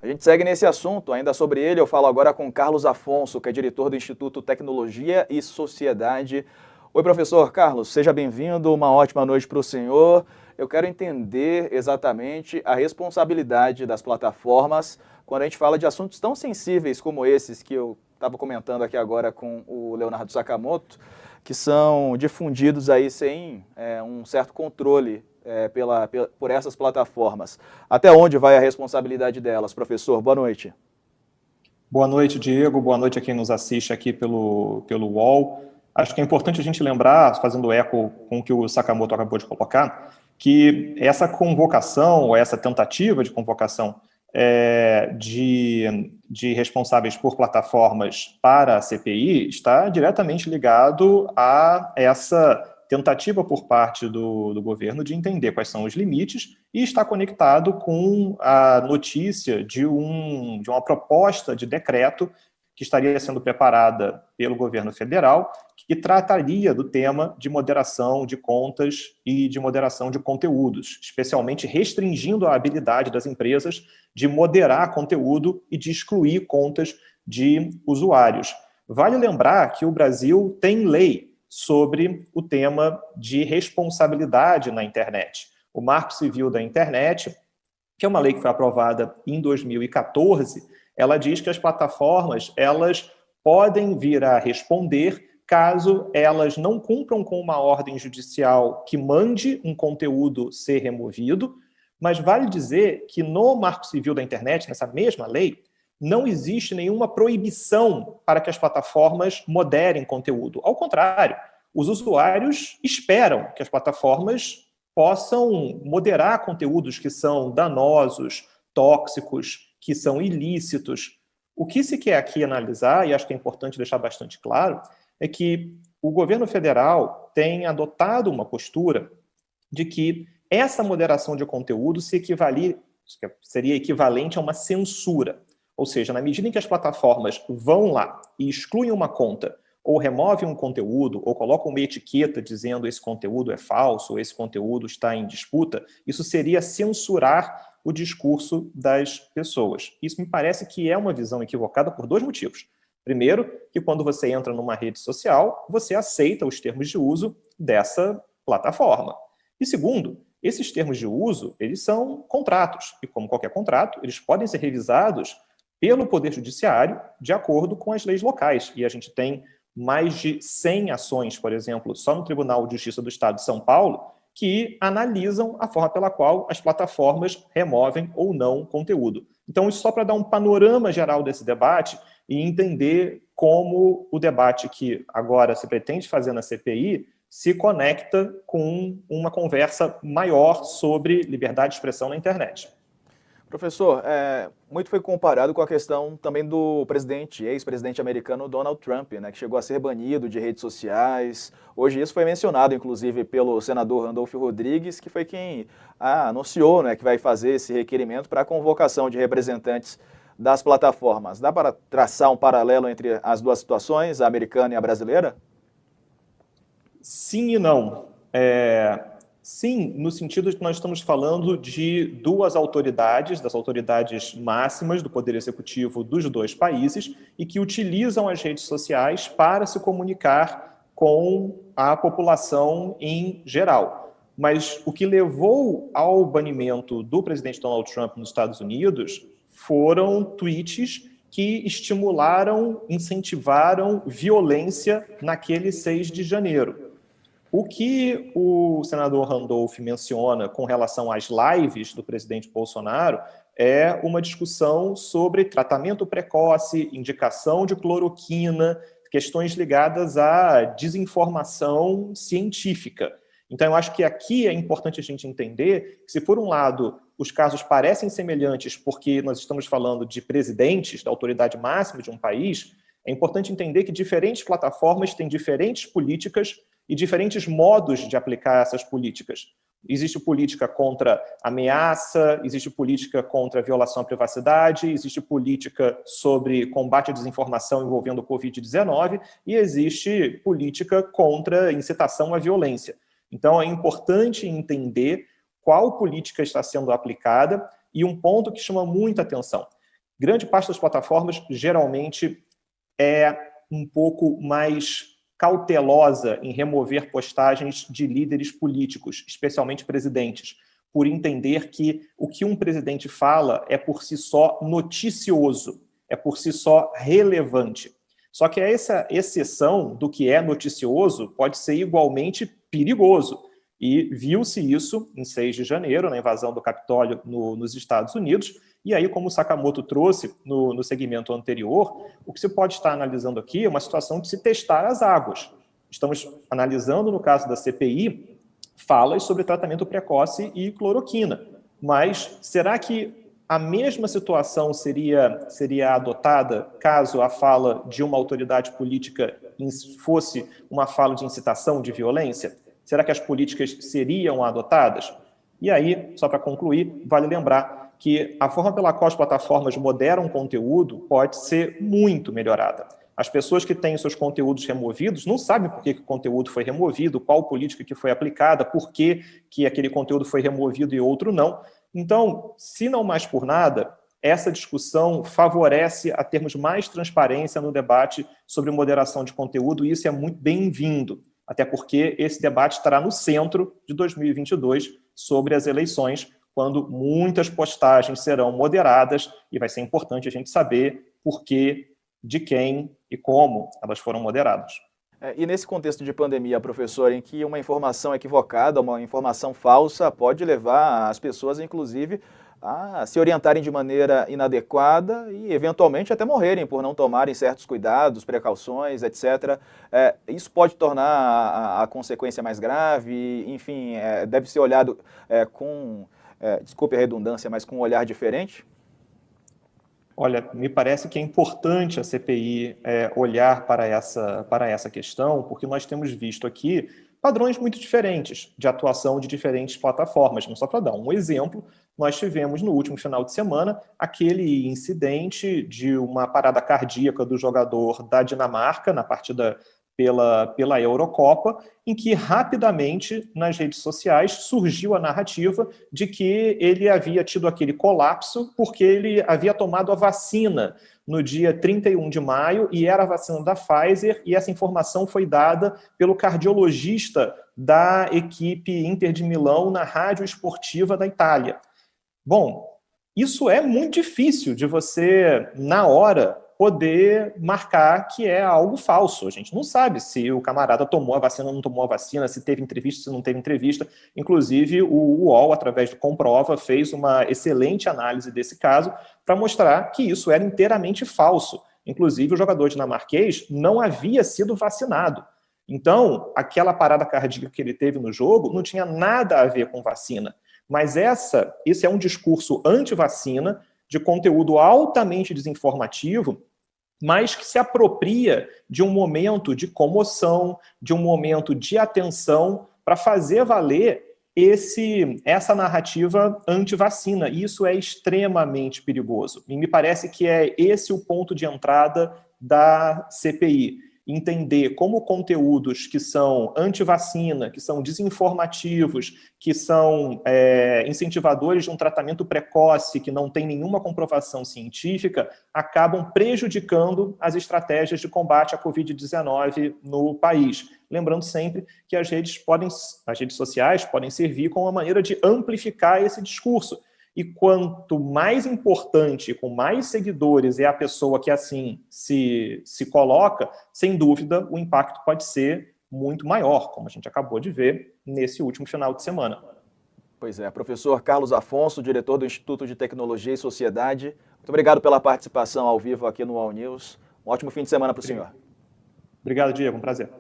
A gente segue nesse assunto, ainda sobre ele, eu falo agora com Carlos Afonso, que é diretor do Instituto Tecnologia e Sociedade. Oi, professor Carlos, seja bem-vindo, uma ótima noite para o senhor. Eu quero entender exatamente a responsabilidade das plataformas quando a gente fala de assuntos tão sensíveis como esses que eu estava comentando aqui agora com o Leonardo Sakamoto, que são difundidos aí sem um certo controle por essas plataformas. Até onde vai a responsabilidade delas, professor? Boa noite. Boa noite, Diego. Boa noite a quem nos assiste aqui pelo UOL. Acho que é importante a gente lembrar, fazendo eco com o que o Sakamoto acabou de colocar, que essa convocação, ou essa tentativa de convocação de responsáveis por plataformas para a CPI está diretamente ligado a essa tentativa por parte do governo de entender quais são os limites e está conectado com a notícia de uma proposta de decreto que estaria sendo preparada pelo governo federal, que trataria do tema de moderação de contas e de moderação de conteúdos, especialmente restringindo a habilidade das empresas de moderar conteúdo e de excluir contas de usuários. Vale lembrar que o Brasil tem lei sobre o tema de responsabilidade na internet. O Marco Civil da Internet, que é uma lei que foi aprovada em 2014, ela diz que as plataformas elas podem vir a responder caso elas não cumpram com uma ordem judicial que mande um conteúdo ser removido, mas vale dizer que no Marco Civil da Internet, nessa mesma lei, não existe nenhuma proibição para que as plataformas moderem conteúdo. Ao contrário, os usuários esperam que as plataformas possam moderar conteúdos que são danosos, tóxicos, que são ilícitos. O que se quer aqui analisar, e acho que é importante deixar bastante claro, é que o governo federal tem adotado uma postura de que essa moderação de conteúdo seria equivalente a uma censura. Ou seja, na medida em que as plataformas vão lá e excluem uma conta, ou removem um conteúdo, ou colocam uma etiqueta dizendo esse conteúdo é falso, ou esse conteúdo está em disputa, isso seria censurar o discurso das pessoas. Isso me parece que é uma visão equivocada por dois motivos. Primeiro, que quando você entra numa rede social, você aceita os termos de uso dessa plataforma. E segundo, esses termos de uso, eles são contratos, e como qualquer contrato, eles podem ser revisados pelo Poder Judiciário de acordo com as leis locais. E a gente tem mais de 100 ações, por exemplo, só no Tribunal de Justiça do Estado de São Paulo, que analisam a forma pela qual as plataformas removem ou não conteúdo. Então, isso só para dar um panorama geral desse debate e entender como o debate que agora se pretende fazer na CPI se conecta com uma conversa maior sobre liberdade de expressão na internet. Professor, muito foi comparado com a questão também do ex-presidente americano Donald Trump, né, que chegou a ser banido de redes sociais. Hoje isso foi mencionado, inclusive, pelo senador Randolph Rodrigues, que foi quem anunciou, né, que vai fazer esse requerimento para a convocação de representantes das plataformas. Dá para traçar um paralelo entre as duas situações, a americana e a brasileira? Sim e não. Sim, no sentido de que nós estamos falando de duas autoridades, das autoridades máximas do Poder Executivo dos dois países, e que utilizam as redes sociais para se comunicar com a população em geral. Mas o que levou ao banimento do presidente Donald Trump nos Estados Unidos foram tweets que estimularam, incentivaram violência naquele 6 de janeiro. O que o senador Randolph menciona com relação às lives do presidente Bolsonaro é uma discussão sobre tratamento precoce, indicação de cloroquina, questões ligadas à desinformação científica. Então, eu acho que aqui é importante a gente entender que, se por um lado os casos parecem semelhantes porque nós estamos falando de presidentes, da autoridade máxima de um país, é importante entender que diferentes plataformas têm diferentes políticas e diferentes modos de aplicar essas políticas. Existe política contra ameaça, existe política contra violação à privacidade, existe política sobre combate à desinformação envolvendo o Covid-19 e existe política contra incitação à violência. Então, é importante entender qual política está sendo aplicada e um ponto que chama muita atenção. grande parte das plataformas geralmente é um pouco mais cautelosa em remover postagens de líderes políticos, especialmente presidentes, por entender que o que um presidente fala é por si só noticioso, é por si só relevante. Só que essa exceção do que é noticioso pode ser igualmente perigoso. E viu-se isso em 6 de janeiro, na invasão do Capitólio nos Estados Unidos. E aí, como o Sakamoto trouxe no segmento anterior, o que se pode estar analisando aqui é uma situação de se testar as águas. Estamos analisando, no caso da CPI, falas sobre tratamento precoce e cloroquina. Mas será que a mesma situação seria adotada caso a fala de uma autoridade política fosse uma fala de incitação de violência? Será que as políticas seriam adotadas? E aí, só para concluir, vale lembrar que a forma pela qual as plataformas moderam conteúdo pode ser muito melhorada. As pessoas que têm seus conteúdos removidos não sabem por que o conteúdo foi removido, qual política que foi aplicada, por que aquele conteúdo foi removido e outro não. Então, se não mais por nada, essa discussão favorece a termos mais transparência no debate sobre moderação de conteúdo, e isso é muito bem-vindo, até porque esse debate estará no centro de 2022 sobre as eleições, quando muitas postagens serão moderadas, e vai ser importante a gente saber por que, de quem e como elas foram moderadas. E nesse contexto de pandemia, professor, em que uma informação equivocada, uma informação falsa pode levar as pessoas, inclusive, a se orientarem de maneira inadequada e, eventualmente, até morrerem por não tomarem certos cuidados, precauções, etc. Isso pode tornar a consequência mais grave, enfim, deve ser olhado com, desculpe a redundância, mas com um olhar diferente? Olha, me parece que é importante a CPI olhar para essa questão, porque nós temos visto aqui padrões muito diferentes de atuação de diferentes plataformas. Mas só para dar um exemplo, nós tivemos no último final de semana aquele incidente de uma parada cardíaca do jogador da Dinamarca na partida pela Eurocopa, em que rapidamente nas redes sociais surgiu a narrativa de que ele havia tido aquele colapso porque ele havia tomado a vacina no dia 31 de maio e era a vacina da Pfizer, e essa informação foi dada pelo cardiologista da equipe Inter de Milão na rádio esportiva da Itália. Bom, isso é muito difícil de você, na hora, poder marcar que é algo falso. A gente não sabe se o camarada tomou a vacina ou não tomou a vacina, se teve entrevista, se não teve entrevista. Inclusive, o UOL, através do Comprova, fez uma excelente análise desse caso para mostrar que isso era inteiramente falso. Inclusive, o jogador dinamarquês não havia sido vacinado. Então, aquela parada cardíaca que ele teve no jogo não tinha nada a ver com vacina. Mas esse é um discurso anti-vacina, de conteúdo altamente desinformativo, mas que se apropria de um momento de comoção, de um momento de atenção, para fazer valer essa narrativa anti-vacina. E isso é extremamente perigoso. E me parece que é esse o ponto de entrada da CPI. Entender como conteúdos que são anti-vacina, que são desinformativos, que são incentivadores de um tratamento precoce, que não tem nenhuma comprovação científica, acabam prejudicando as estratégias de combate à Covid-19 no país. Lembrando sempre que as redes sociais podem servir como uma maneira de amplificar esse discurso. E quanto mais importante, com mais seguidores é a pessoa que assim se coloca, sem dúvida o impacto pode ser muito maior, como a gente acabou de ver nesse último final de semana. Pois é, professor Carlos Afonso, diretor do Instituto de Tecnologia e Sociedade, muito obrigado pela participação ao vivo aqui no All News. Um ótimo fim de semana para o senhor. Obrigado, Diego, um prazer.